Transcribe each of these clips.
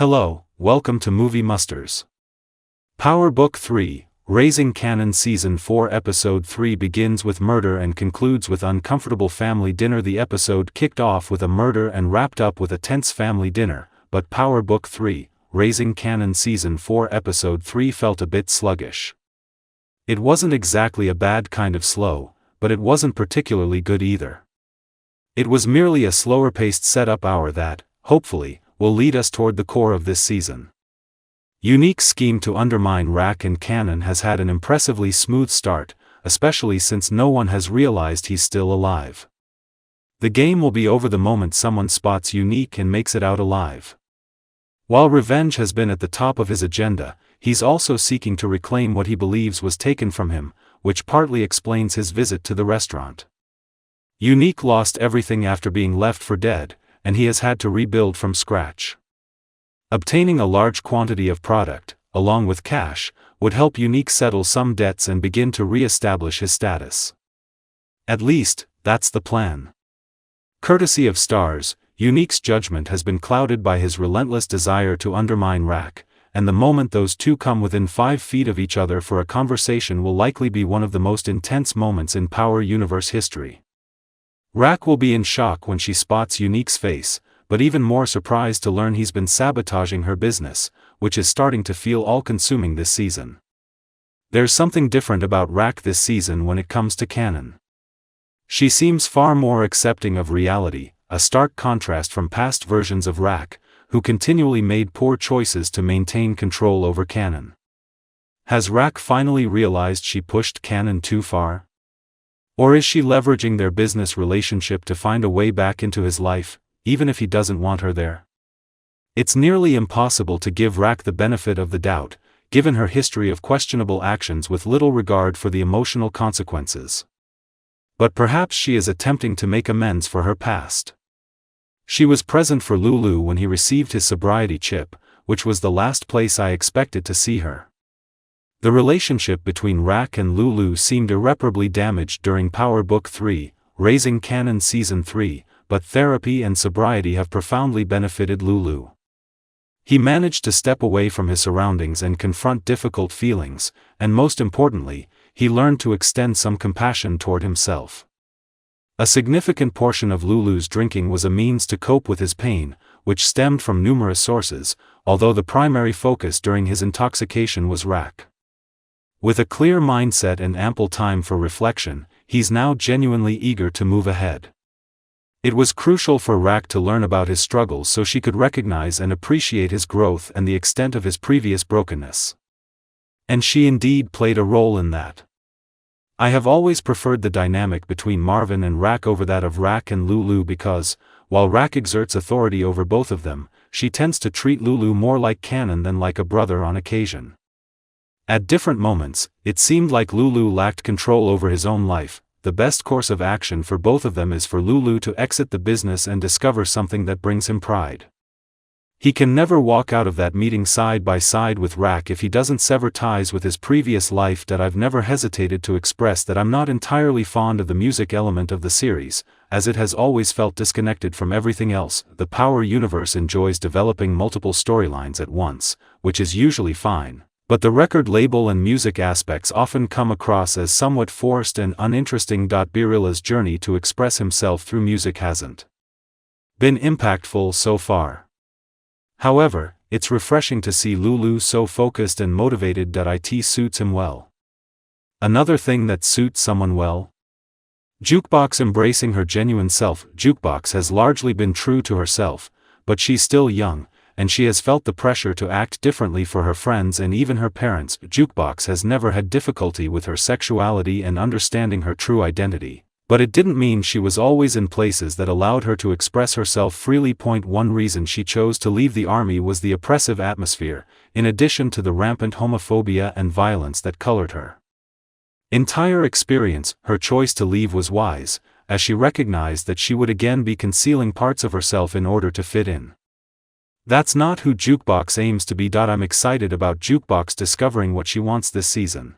Hello, welcome to Movie Musters. Power Book 3, Raising Kanan Season 4 Episode 3 begins with murder and concludes with uncomfortable family dinner. The episode kicked off with a murder and wrapped up with a tense family dinner, but Power Book 3, Raising Kanan Season 4 Episode 3 felt a bit sluggish. It wasn't exactly a bad kind of slow, but it wasn't particularly good either. It was merely a slower-paced setup hour that, hopefully, will lead us toward the core of this season. Unique's scheme to undermine Raqs and Kanan has had an impressively smooth start, especially since no one has realized he's still alive. The game will be over the moment someone spots Unique and makes it out alive. While revenge has been at the top of his agenda, he's also seeking to reclaim what he believes was taken from him, which partly explains his visit to the restaurant. Unique lost everything after being left for dead, and he has had to rebuild from scratch. Obtaining a large quantity of product, along with cash, would help Unique settle some debts and begin to re-establish his status. At least, that's the plan. Courtesy of stars, Unique's judgment has been clouded by his relentless desire to undermine Raqs, and the moment those two come within 5 feet of each other for a conversation will likely be one of the most intense moments in Power Universe history. Raqs will be in shock when she spots Unique's face, but even more surprised to learn he's been sabotaging her business, which is starting to feel all-consuming this season. There's something different about Raqs this season when it comes to Kanan. She seems far more accepting of reality, a stark contrast from past versions of Raqs, who continually made poor choices to maintain control over Kanan. Has Raqs finally realized she pushed Kanan too far? Or is she leveraging their business relationship to find a way back into his life, even if he doesn't want her there? It's nearly impossible to give Raqs the benefit of the doubt, given her history of questionable actions with little regard for the emotional consequences. But perhaps she is attempting to make amends for her past. She was present for Lulu when he received his sobriety chip, which was the last place I expected to see her. The relationship between Raqs and Lulu seemed irreparably damaged during Power Book 3, Raising Kanan Season 3, but therapy and sobriety have profoundly benefited Lulu. He managed to step away from his surroundings and confront difficult feelings, and most importantly, he learned to extend some compassion toward himself. A significant portion of Lulu's drinking was a means to cope with his pain, which stemmed from numerous sources, although the primary focus during his intoxication was Raqs. With a clear mindset and ample time for reflection, he's now genuinely eager to move ahead. It was crucial for Raqs to learn about his struggles so she could recognize and appreciate his growth and the extent of his previous brokenness. And she indeed played a role in that. I have always preferred the dynamic between Marvin and Raqs over that of Raqs and Lulu because, while Raqs exerts authority over both of them, she tends to treat Lulu more like Kanan than like a brother on occasion. At different moments, it seemed like Lulu lacked control over his own life. The best course of action for both of them is for Lulu to exit the business and discover something that brings him pride. He can never walk out of that meeting side by side with Raqs if he doesn't sever ties with his previous life. That I've never hesitated to express that I'm not entirely fond of the music element of the series, as it has always felt disconnected from everything else. The Power Universe enjoys developing multiple storylines at once, which is usually fine. But the record label and music aspects often come across as somewhat forced and uninteresting. B-Rilla's journey to express himself through music hasn't been impactful so far. However, it's refreshing to see Lulu so focused and motivated. It suits him well. Another thing that suits someone well? Jukebox embracing her genuine self. Jukebox has largely been true to herself, but she's still young, and she has felt the pressure to act differently for her friends and even her parents. Jukebox has never had difficulty with her sexuality and understanding her true identity, but it didn't mean she was always in places that allowed her to express herself freely. One reason she chose to leave the army was the oppressive atmosphere, in addition to the rampant homophobia and violence that colored her entire experience. Her choice to leave was wise, as she recognized that she would again be concealing parts of herself in order to fit in. That's not who Jukebox aims to be. I'm excited about Jukebox discovering what she wants this season.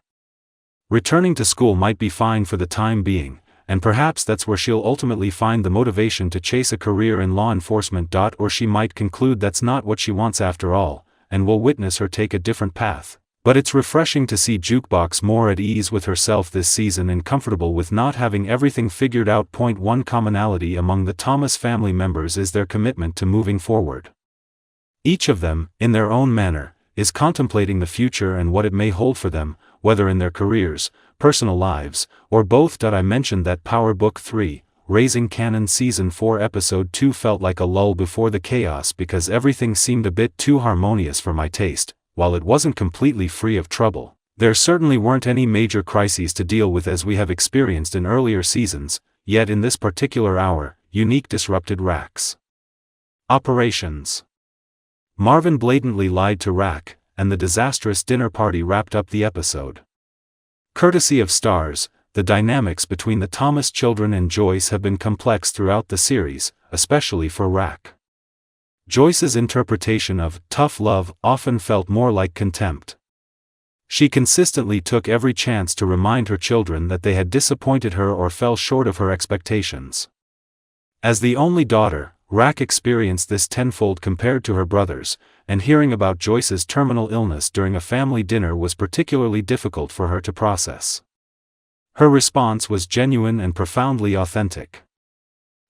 Returning to school might be fine for the time being, and perhaps that's where she'll ultimately find the motivation to chase a career in law enforcement. Or she might conclude that's not what she wants after all, and we'll witness her take a different path. But it's refreshing to see Jukebox more at ease with herself this season and comfortable with not having everything figured out. One commonality among the Thomas family members is their commitment to moving forward. Each of them, in their own manner, is contemplating the future and what it may hold for them, whether in their careers, personal lives, or both. I mentioned that Power Book 3, Raising Kanan Season 4 Episode 2 felt like a lull before the chaos because everything seemed a bit too harmonious for my taste. While it wasn't completely free of trouble, there certainly weren't any major crises to deal with as we have experienced in earlier seasons, yet in this particular hour, Unique disrupted Raqs' operations. Marvin blatantly lied to Raq, and the disastrous dinner party wrapped up the episode. Courtesy of Stars, the dynamics between the Thomas children and Joyce have been complex throughout the series, especially for Raq. Joyce's interpretation of tough love often felt more like contempt. She consistently took every chance to remind her children that they had disappointed her or fell short of her expectations. As the only daughter, Raq experienced this tenfold compared to her brothers, and hearing about Joyce's terminal illness during a family dinner was particularly difficult for her to process. Her response was genuine and profoundly authentic.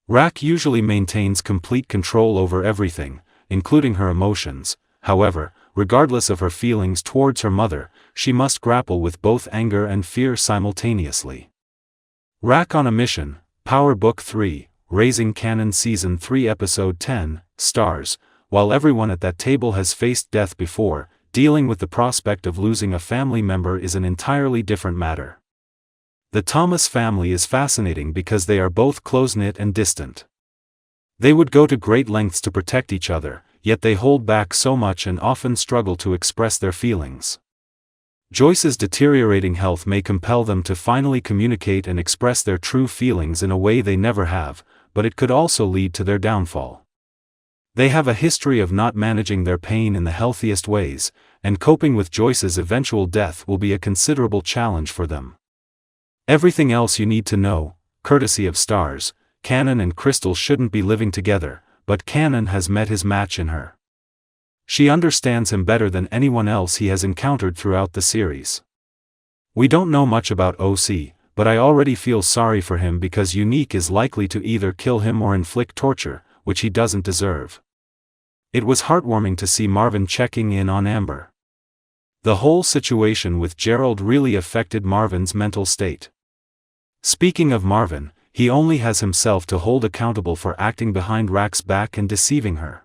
Raq usually maintains complete control over everything, including her emotions. However, regardless of her feelings towards her mother, she must grapple with both anger and fear simultaneously. Raq on a Mission, Power Book 3, Raising Kanan Season 3 Episode 10, Stars. While everyone at that table has faced death before, dealing with the prospect of losing a family member is an entirely different matter. The Thomas family is fascinating because they are both close-knit and distant. They would go to great lengths to protect each other, yet they hold back so much and often struggle to express their feelings. Joyce's deteriorating health may compel them to finally communicate and express their true feelings in a way they never have, but it could also lead to their downfall. They have a history of not managing their pain in the healthiest ways, and coping with Joyce's eventual death will be a considerable challenge for them. Everything else you need to know, courtesy of Stars. Kanan and Crystal shouldn't be living together, but Kanan has met his match in her. She understands him better than anyone else he has encountered throughout the series. We don't know much about OC, but I already feel sorry for him because Unique is likely to either kill him or inflict torture, which he doesn't deserve. It was heartwarming to see Marvin checking in on Amber. The whole situation with Gerald really affected Marvin's mental state. Speaking of Marvin, he only has himself to hold accountable for acting behind Raq's back and deceiving her.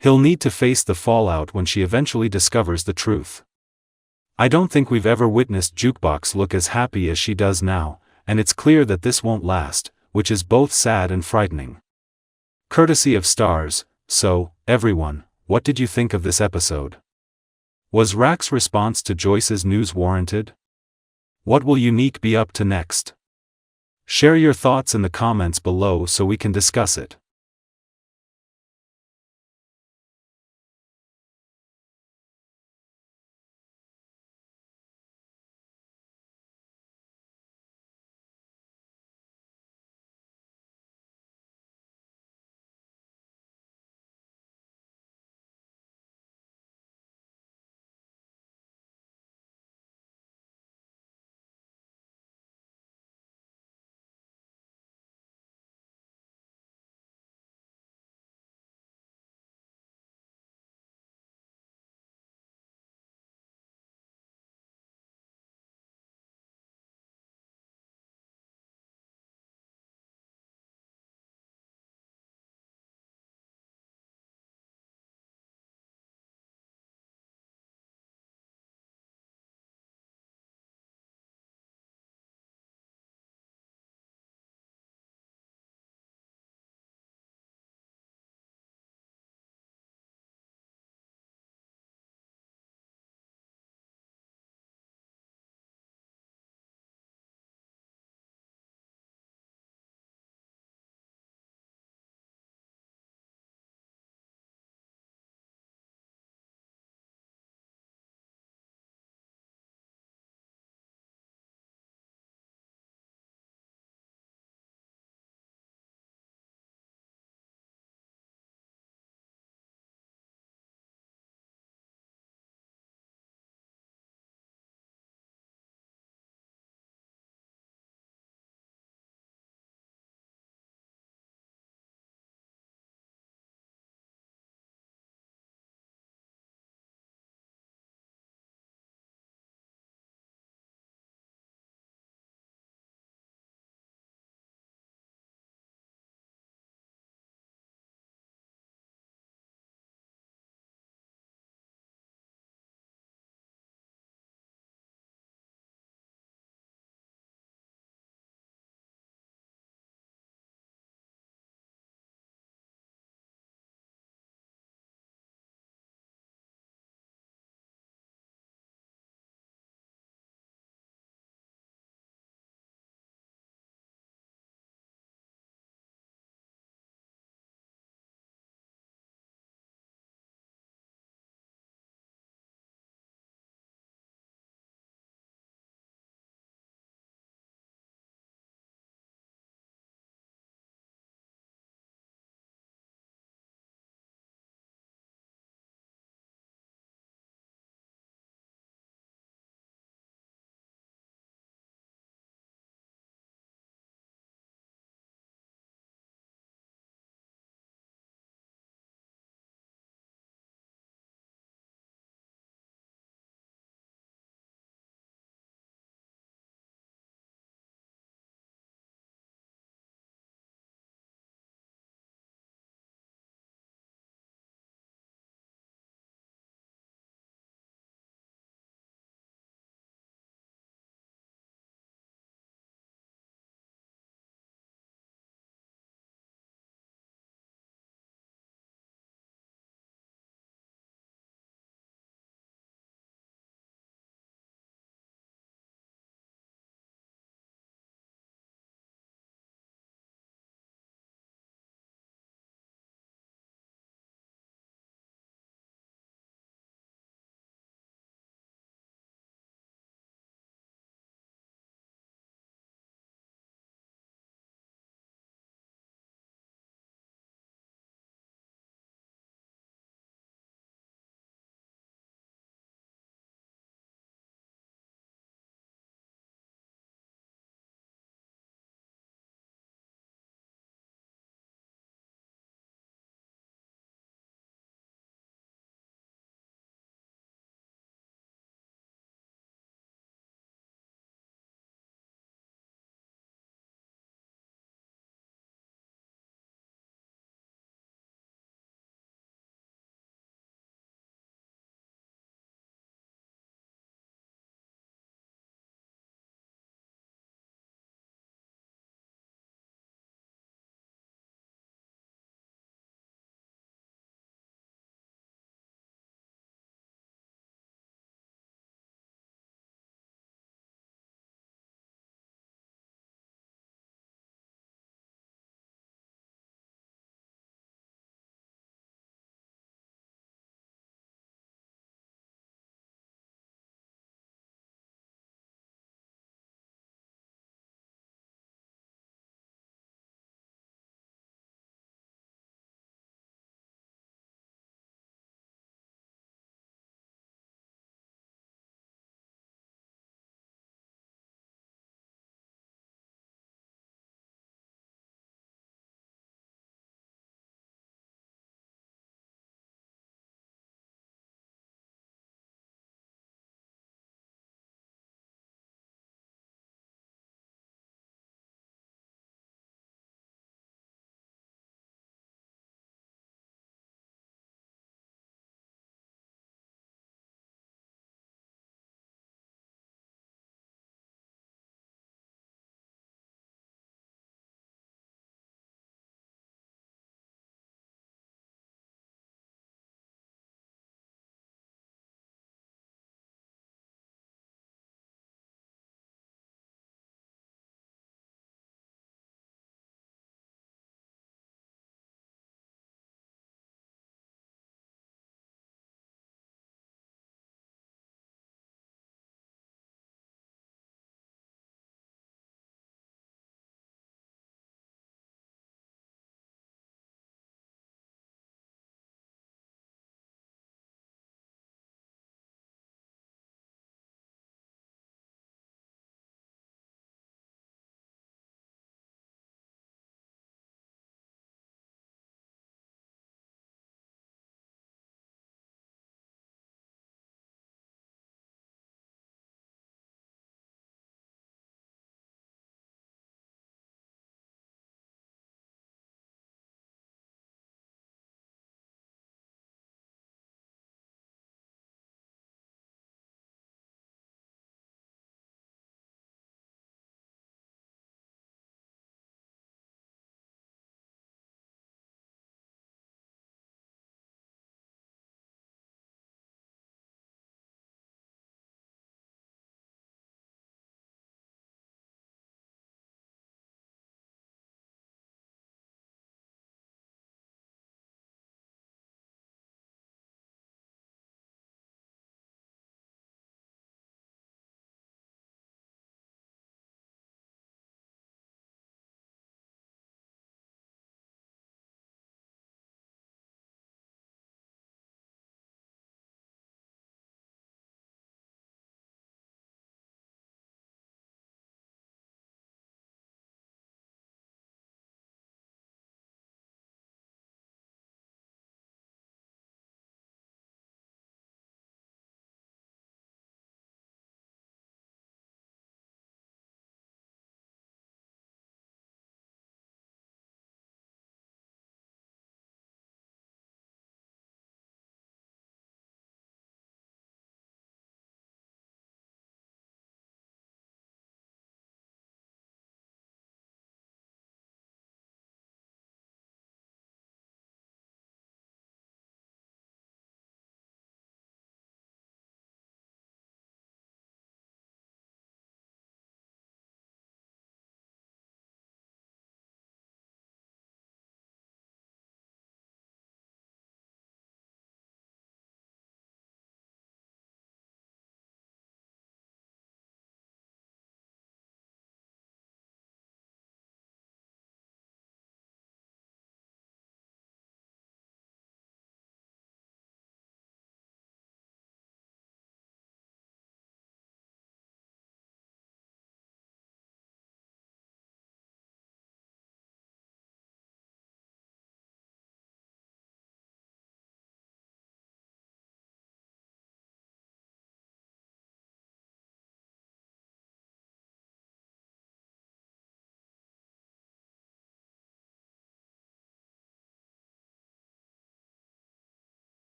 He'll need to face the fallout when she eventually discovers the truth. I don't think we've ever witnessed Jukebox look as happy as she does now, and it's clear that this won't last, which is both sad and frightening. Courtesy of Stars. So, everyone, what did you think of this episode? Was Raq's response to Joyce's news warranted? What will Unique be up to next? Share your thoughts in the comments below so we can discuss it.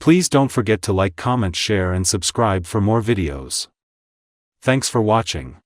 Please don't forget to like, comment, share and subscribe for more videos. Thanks for watching.